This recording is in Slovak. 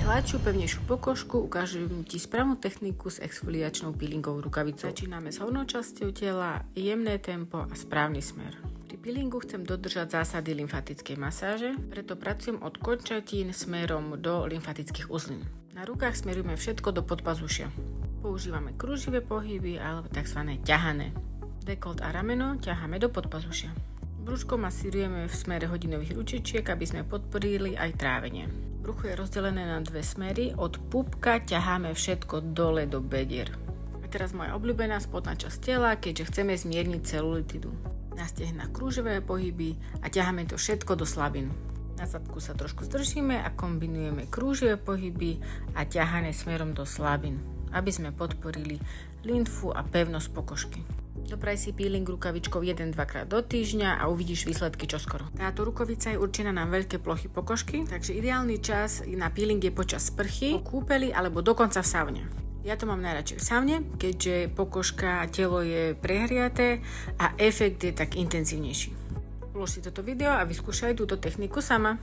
hladšiu, pevnejšiu pokožku ukážem ti správnu techniku s exfoliačnou peelingovou rukavicou. Začíname s hornou časťou tela, jemné tempo a správny smer. Pri peelingu chcem dodržať zásady lymfatickej masáže, preto pracujem od končatín smerom do lymfatických uzlín. Na rukách smerujeme všetko do podpazušia. Používame kruživé pohyby alebo tzv. ťahané. Dekolt a rameno ťaháme do podpazušia. Brúško masírujeme v smere hodinových ručičiek, aby sme podporili aj trávenie. Brucho je rozdelené na dve smery, od pupka ťaháme všetko dole do bedier. A teraz moja obľúbená spodná časť tela, keďže chceme zmierniť celulitidu. Na stehnách kružové pohyby a ťaháme to všetko do slabín. Na zadku sa trošku zdržíme a kombinujeme kruživé pohyby a ťahané smerom do slabín, aby sme podporili lymfu a pevnosť pokožky. Dopraj si peeling rukavičkou 1-2 krát do týždňa a uvidíš výsledky čoskoro. Táto rukavica je určená na veľké plochy pokožky, takže ideálny čas na peeling je počas sprchy, po kúpeli alebo dokonca v saune. Ja to mám najradšej v saune, keďže pokožka a telo je prehriaté a efekt je tak intenzívnejší. Ulož si toto video a vyskúšaj túto techniku sama.